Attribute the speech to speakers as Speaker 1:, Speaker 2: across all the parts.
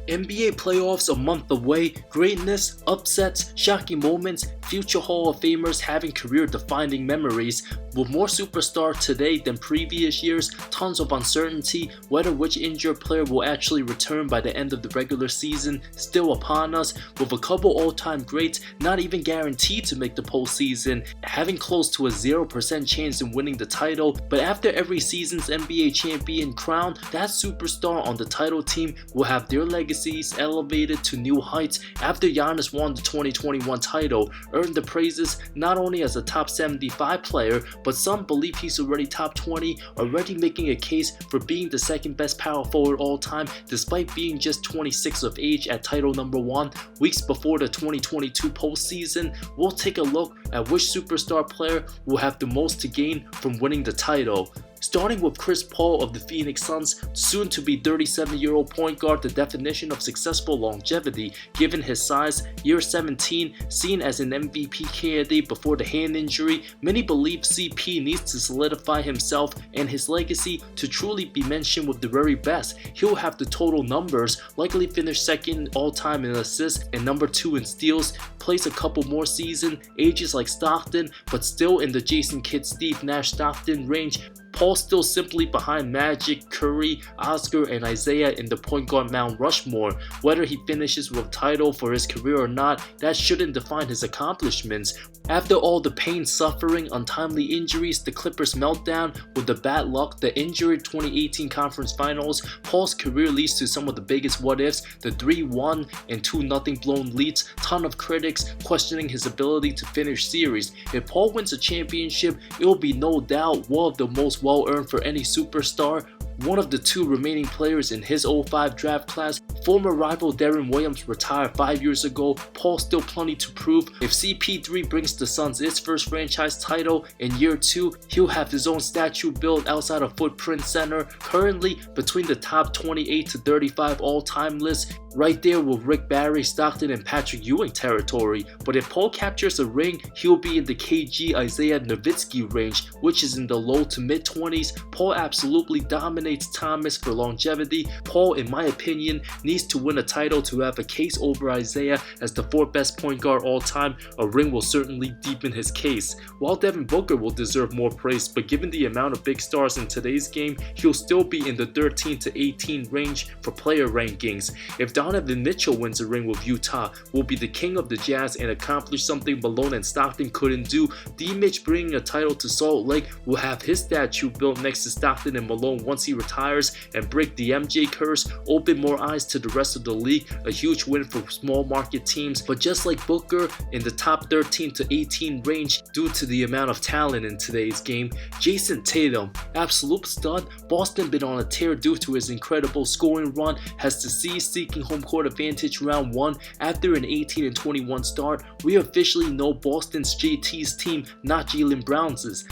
Speaker 1: NBA playoffs a month away, greatness, upsets, shocking moments, future Hall of Famers having career-defining memories. With more superstars today than previous years, tons of uncertainty whether which injured player will actually return by the end of the regular season still upon us, with a couple all-time greats not even guaranteed to make the postseason, having close to a 0% chance in winning the title. But after every season's NBA champion crowned, that superstar on the title team will have their legacies elevated to new heights after Giannis won the 2021 title, earned the praises not only as a top 75 player, but some believe he's already top 20, already making a case for being the second best power forward all time despite being just 26 of age at title number 1. Weeks before the 2022 postseason, we'll take a look at which superstar player will have the most to gain from winning the title. Starting with Chris Paul of the Phoenix Suns, soon to be 37-year-old point guard, the definition of successful longevity given his size. Year 17, seen as an MVP candidate before the hand injury, many believe CP needs to solidify himself and his legacy to truly be mentioned with the very best. He'll have the total numbers, likely finish second all-time in assists and number 2 in steals, plays a couple more seasons, ages like Stockton, but still in the Jason Kidd, Steve Nash, Stockton range. Paul still simply behind Magic, Curry, Oscar, and Isaiah in the point guard Mount Rushmore. Whether he finishes with a title for his career or not, that shouldn't define his accomplishments. After all the pain, suffering, untimely injuries, the Clippers meltdown with the bad luck, the injured 2018 conference finals, Paul's career leads to some of the biggest what-ifs, the 3-1 and 2-0 blown leads, ton of critics questioning his ability to finish series. If Paul wins a championship, it will be no doubt one of the most well-earned for any superstar. One of the 2 remaining players in his 05 draft class, former rival Deron Williams retired 5 years ago. Paul still plenty to prove. If CP3 brings the Suns its first franchise title in year 2, he'll have his own statue built outside of Footprint Center, currently between the top 28 to 35 all-time lists, right there with Rick Barry, Stockton, and Patrick Ewing territory. But if Paul captures a ring, he'll be in the KG Isaiah Nowitzki range, which is in the low to mid 20s. Paul absolutely dominates Thomas for longevity. Paul, in my opinion, needs to win a title to have a case over Isaiah as the 4th best point guard all time. A ring will certainly deepen his case. While Devin Booker will deserve more praise, but given the amount of big stars in today's game, he'll still be in the 13 to 18 range for player rankings. If Donovan Mitchell wins a ring with Utah, will be the king of the Jazz and accomplish something Malone and Stockton couldn't do. D-Mitch bringing a title to Salt Lake will have his statue built next to Stockton and Malone once he retires and break the MJ curse, open more eyes to the rest of the league. A huge win for small market teams, but just like Booker in the top 13 to 18 range due to the amount of talent in today's game. Jason Tatum, absolute stud. Boston been on a tear due to his incredible scoring run, has the C's seeking home court advantage round 1 after an 18 and 21 start. We officially know Boston's JT's team, not Jaylen Brown's.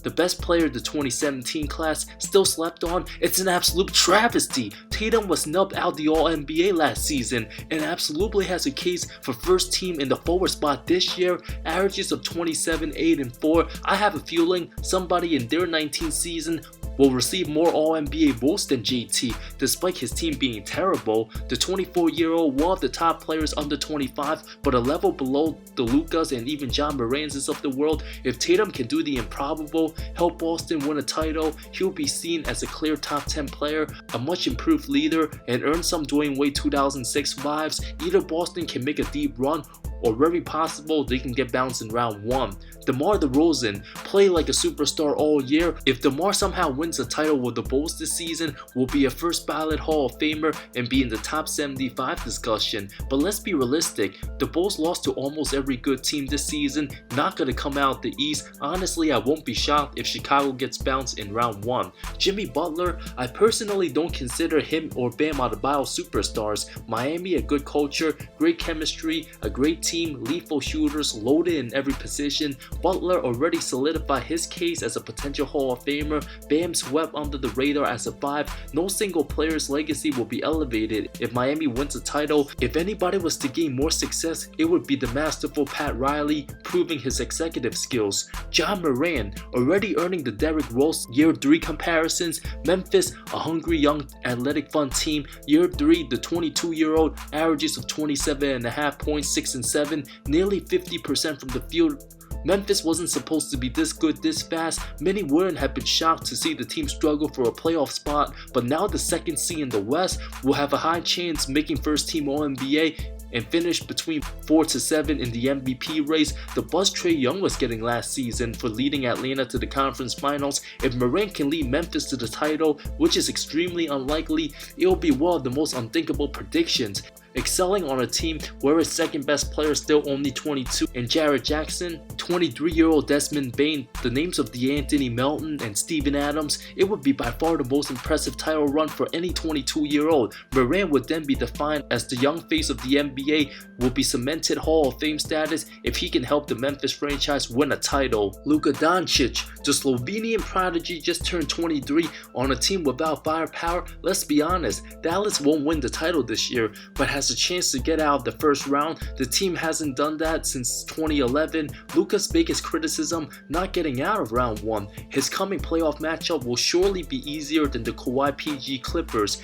Speaker 1: The best player of the 2017 class still slept on. It's an absolute travesty. Tatum was snubbed out the All-NBA last season and absolutely has a case for first team in the forward spot this year. Averages of 27, 8, and 4. I have a feeling somebody in their 19th season will receive more All-NBA votes than JT, despite his team being terrible. The 24-year-old, one of the top players under 25, but a level below the Lucas and even John Moran's of the world. If Tatum can do the improbable, help Boston win a title, he'll be seen as a clear top 10 player, a much improved leader, and earn some Dwayne Wade 2006 vibes. Either Boston can make a deep run, or very possible they can get bounced in round 1. DeMar DeRozan play like a superstar all year. If DeMar somehow wins a title with the Bulls this season, will be a first ballot Hall of Famer and be in the top 75 discussion. But let's be realistic, the Bulls lost to almost every good team this season, not gonna come out the East. Honestly, I won't be shocked if Chicago gets bounced in round 1. Jimmy Butler, I personally don't consider him or Bam Adebayo superstars. Miami, a good culture, great chemistry, a great team team, lethal shooters loaded in every position. Butler already solidified his case as a potential Hall of Famer. Bam swept under the radar as a 5. No single player's legacy will be elevated if Miami wins a title. If anybody was to gain more success, it would be the masterful Pat Riley, proving his executive skills. John Morant already earning the Derrick Rose Year 3 comparisons. Memphis, a hungry young athletic fun team. Year 3, the 22-year-old, averages of 27.5 points, 6 and 7, nearly 50% from the field. Memphis wasn't supposed to be this good this fast. Many wouldn't have been shocked to see the team struggle for a playoff spot, but now the second seed in the West will have a high chance making first team All-NBA and finish between 4 to 7 in the MVP race. The buzz Trae Young was getting last season for leading Atlanta to the conference finals. If Morant can lead Memphis to the title, which is extremely unlikely, it'll be one of the most unthinkable predictions. Excelling on a team where his second best player is still only 22 and Jarrett Jackson, 23-year-old Desmond Bane, the names of DeAnthony Melton and Steven Adams, it would be by far the most impressive title run for any 22-year-old. Morant would then be defined as the young face of the NBA, will be cemented Hall of Fame status if he can help the Memphis franchise win a title. Luka Doncic, the Slovenian prodigy, just turned 23 on a team without firepower. Let's be honest, Dallas won't win the title this year, but has a chance to get out of the first round. The team hasn't done that since 2011. Luka's biggest criticism, not getting out of round 1. His coming playoff matchup will surely be easier than the Kawhi PG Clippers.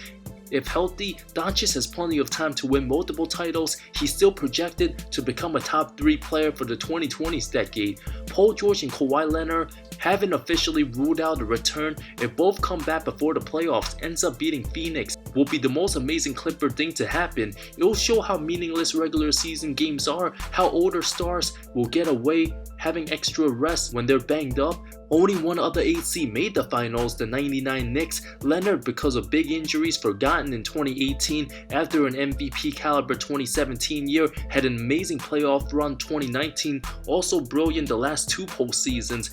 Speaker 1: If healthy, Doncic has plenty of time to win multiple titles. He's still projected to become a top 3 player for the 2020s decade. Paul George and Kawhi Leonard haven't officially ruled out a return. If both come back before the playoffs ends up beating Phoenix, will be the most amazing Clipper thing to happen. It'll show how meaningless regular season games are, how older stars will get away having extra rest when they're banged up. Only one other 8 seed made the finals, the 99 Knicks. Leonard, because of big injuries forgotten in 2018 after an MVP caliber 2017 year, had an amazing playoff run 2019, also brilliant the last 2 postseasons.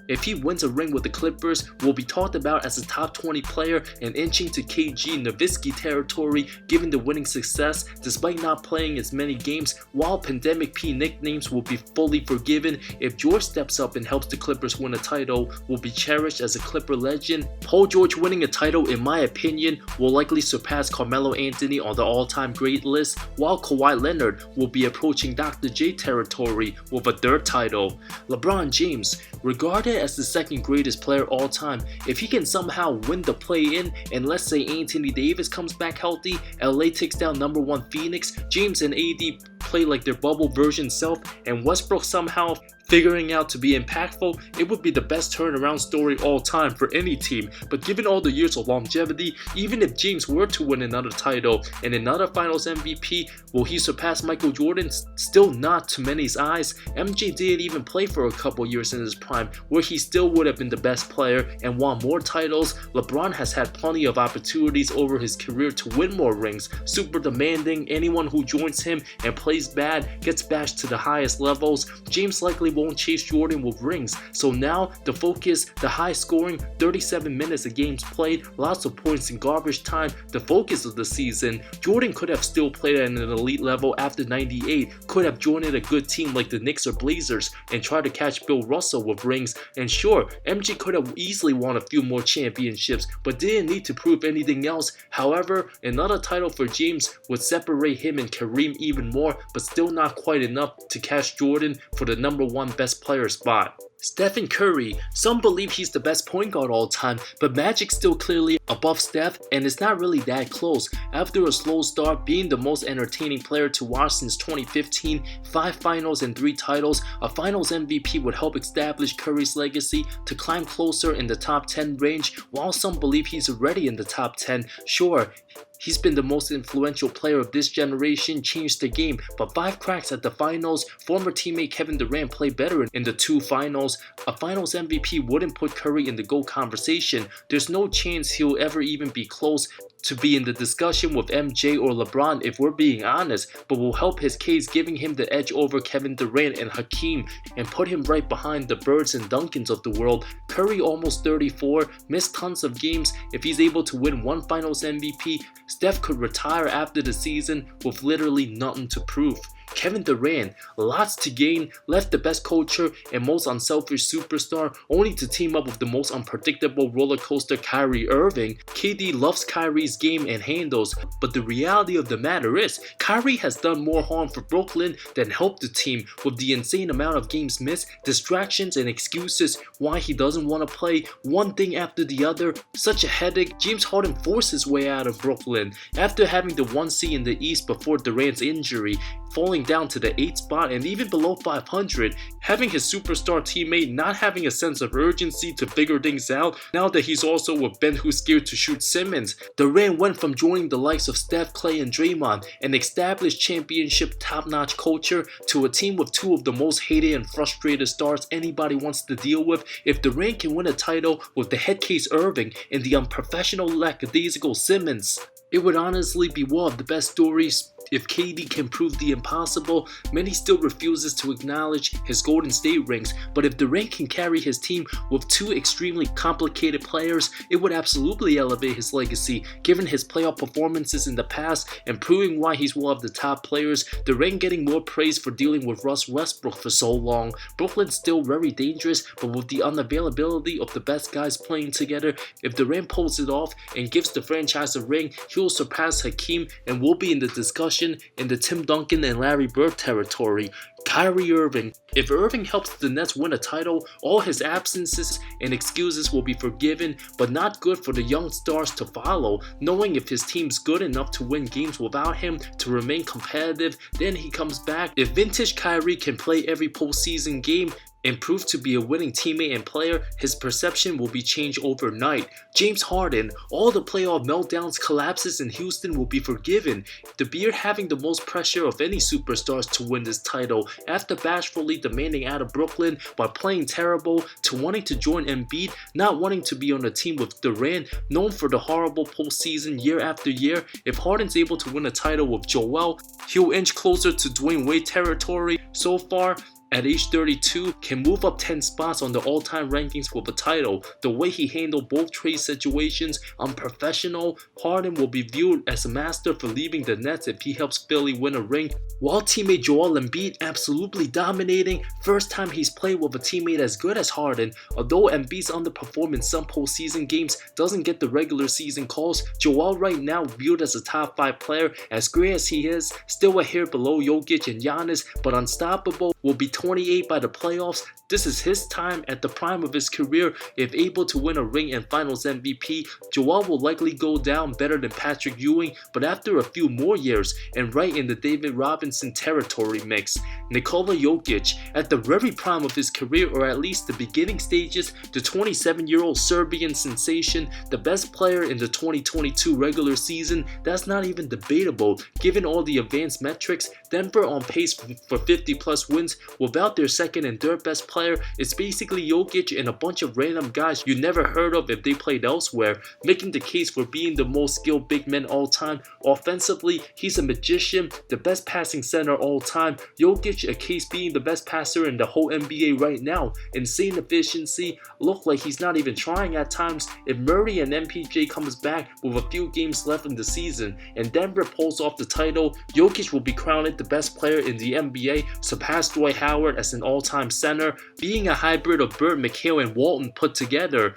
Speaker 1: If he wins a ring with the Clippers, will be talked about as a top 20 player and inching to KG Nowitzki territory given the winning success despite not playing as many games. While Pandemic P nicknames will be fully forgiven, if George steps up and helps the Clippers win a title, will be cherished as a Clipper legend. Paul George winning a title, in my opinion, will likely surpass Carmelo Anthony on the all-time great list, while Kawhi Leonard will be approaching Dr. J territory with a 3rd title. LeBron James, regarded as the 2nd greatest player all time, if he can somehow win the play-in and let's say Anthony Davis comes back healthy, LA takes down number 1 Phoenix, James and AD play like their bubble version self, and Westbrook somehow figuring out to be impactful, it would be the best turnaround story all time for any team. But given all the years of longevity, even if James were to win another title and another finals MVP, will he surpass Michael Jordan? Still not to many's eyes. MJ didn't even play for a couple years in his prime where he still would have been the best player and won more titles. LeBron has had plenty of opportunities over his career to win more rings. Super demanding, anyone who joins him and plays bad gets bashed to the highest levels. James likely won't chase Jordan with rings, so now the focus, the high scoring, 37 minutes of games played, lots of points in garbage time, the focus of the season. Jordan could have still played at an elite level after 98, could have joined a good team like the Knicks or Blazers and tried to catch Bill Russell with rings, and sure, MJ could have easily won a few more championships but didn't need to prove anything else. However, another title for James would separate him and Kareem even more, but still not quite enough to catch Jordan for the number 1 best player spot. Stephen Curry, some believe he's the best point guard all time, but Magic's still clearly above Steph and it's not really that close. After a slow start, being the most entertaining player to watch since 2015, 5 finals and 3 titles, a finals MVP would help establish Curry's legacy to climb closer in the top 10 range. While some believe he's already in the top 10, sure, he's been the most influential player of this generation, changed the game, but 5 cracks at the finals. Former teammate Kevin Durant played better in the 2 finals. A finals MVP wouldn't put Curry in the GOAT conversation. There's no chance he'll ever even be close to be in the discussion with MJ or LeBron if we're being honest, but will help his case giving him the edge over Kevin Durant and Hakeem and put him right behind the Birds and Duncans of the world. Curry almost 34, missed tons of games. If he's able to win 1 finals MVP, Steph could retire after the season with literally nothing to prove. Kevin Durant, lots to gain, left the best culture and most unselfish superstar only to team up with the most unpredictable roller coaster Kyrie Irving. KD loves Kyrie's game and handles, but the reality of the matter is Kyrie has done more harm for Brooklyn than helped the team with the insane amount of games missed, distractions and excuses why he doesn't want to play, one thing after the other. Such a headache. James Harden forced his way out of Brooklyn after having the 1 seed in the East before Durant's injury, falling down to the 8th spot and even below 500, having his superstar teammate not having a sense of urgency to figure things out now that he's also with Ben who's scared to shoot Simmons. Durant went from joining the likes of Steph, Clay and Draymond, an established championship top-notch culture, to a team with 2 of the most hated and frustrated stars anybody wants to deal with. If Durant can win a title with the head case Irving and the unprofessional lackadaisical Simmons, it would honestly be one of the best stories. If KD can prove the impossible, many still refuses to acknowledge his Golden State rings, but if Durant can carry his team with 2 extremely complicated players, it would absolutely elevate his legacy. Given his playoff performances in the past and proving why he's one of the top players, Durant getting more praise for dealing with Russ Westbrook for so long. Brooklyn's still very dangerous, but with the unavailability of the best guys playing together, if Durant pulls it off and gives the franchise a ring, he'll surpass Hakeem and will be in the discussion in the Tim Duncan and Larry Bird territory. Kyrie Irving. If Irving helps the Nets win a title, all his absences and excuses will be forgiven, but not good for the young stars to follow, knowing if his team's good enough to win games without him to remain competitive, then he comes back. If vintage Kyrie can play every postseason game and prove to be a winning teammate and player, his perception will be changed overnight. James Harden, all the playoff meltdowns, collapses in Houston will be forgiven. The Beard having the most pressure of any superstars to win this title, after bashfully demanding out of Brooklyn by playing terrible, to wanting to join Embiid, not wanting to be on a team with Durant, known for the horrible postseason year after year. If Harden's able to win a title with Joel, he'll inch closer to Dwayne Wade territory. So far, at age 32, can move up 10 spots on the all-time rankings with a title. The way he handled both trade situations, unprofessional. Harden will be viewed as a master for leaving the Nets if he helps Philly win a ring, while teammate Joel Embiid absolutely dominating. First time he's played with a teammate as good as Harden. Although Embiid's underperformed in some postseason games, doesn't get the regular season calls, Joel right now viewed as a top 5 player. As great as he is, still a hair below Jokic and Giannis, but unstoppable. Will be 28 by the playoffs. This is his time at the prime of his career. If able to win a ring and finals MVP, Joel will likely go down better than Patrick Ewing, but after a few more years and right in the David Robinson territory mix. Nikola Jokic, at the very prime of his career, or at least the beginning stages, the 27-year-old Serbian sensation, the best player in the 2022 regular season. That's not even debatable. Given all the advanced metrics, Denver on pace for 50 plus wins without their second and third best player. It's basically Jokic and a bunch of random guys you never heard of if they played elsewhere, making the case for being the most skilled big man all time. Offensively, he's a magician, the best passing center all time. Jokic, a case being the best passer in the whole NBA right now. Insane efficiency, look like he's not even trying at times. If Murray and MPJ comes back with a few games left in the season and Denver pulls off the title, Jokic will be crowned the best player in the NBA, surpass Dwight Howard as an all-time center, being a hybrid of Bird, McHale and Walton put together.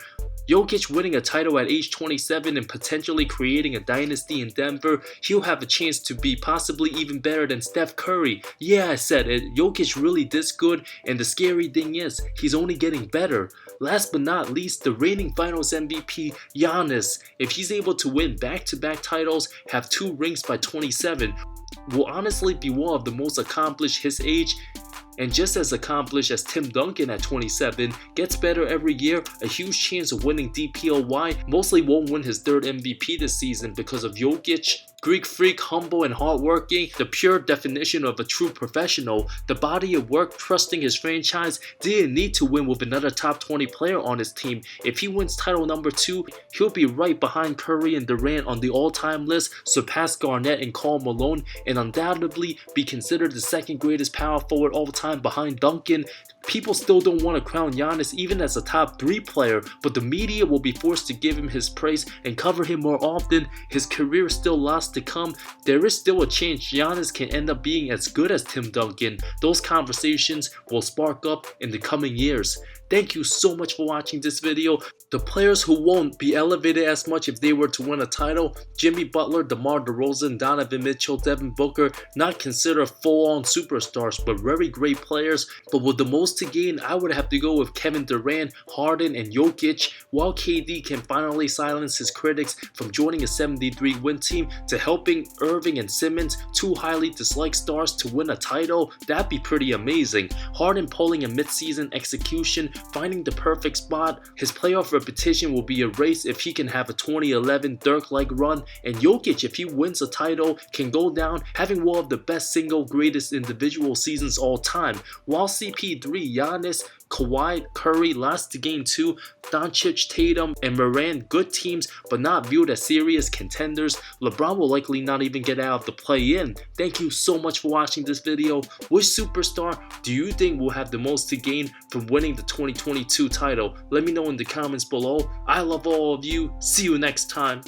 Speaker 1: Jokic winning a title at age 27 and potentially creating a dynasty in Denver. He'll have a chance to be possibly even better than Steph Curry. Yeah, I said it. Jokic really this good, and the scary thing is, he's only getting better. Last but not least, the reigning finals MVP, Giannis. If he's able to win back-to-back titles, have 2 rings by 27, will honestly be one of the most accomplished his age, and just as accomplished as Tim Duncan at 27, gets better every year, a huge chance of winning DPOY, mostly won't win his 3rd MVP this season because of Jokic. Greek freak, humble and hardworking, the pure definition of a true professional. The body of work, trusting his franchise, didn't need to win with another top 20 player on his team. If he wins title number 2, he'll be right behind Curry and Durant on the all-time list, surpass Garnett and Karl Malone, and undoubtedly be considered the 2nd greatest power forward all time behind Duncan. People still don't want to crown Giannis even as a top 3 player, but the media will be forced to give him his praise and cover him more often. His career is still lots to come. There is still a chance Giannis can end up being as good as Tim Duncan. Those conversations will spark up in the coming years. Thank you so much for watching this video. The players who won't be elevated as much if they were to win a title: Jimmy Butler, DeMar DeRozan, Donovan Mitchell, Devin Booker, not considered full-on superstars, but very great players. But with the most to gain, I would have to go with Kevin Durant, Harden, and Jokic. While KD can finally silence his critics from joining a 73-win team to helping Irving and Simmons, 2 highly disliked stars, to win a title, that'd be pretty amazing. Harden pulling a mid-season execution, finding the perfect spot. His playoff repetition will be erased if he can have a 2011 Dirk-like run, and Jokic, if he wins a title, can go down having one of the best single greatest individual seasons all time. While CP3, Giannis, Kawhi, Curry, lots to gain too. Doncic, Tatum, and Morant, good teams, but not viewed as serious contenders. LeBron will likely not even get out of the play-in. Thank you so much for watching this video. Which superstar do you think will have the most to gain from winning the 2022 title? Let me know in the comments below. I love all of you. See you next time.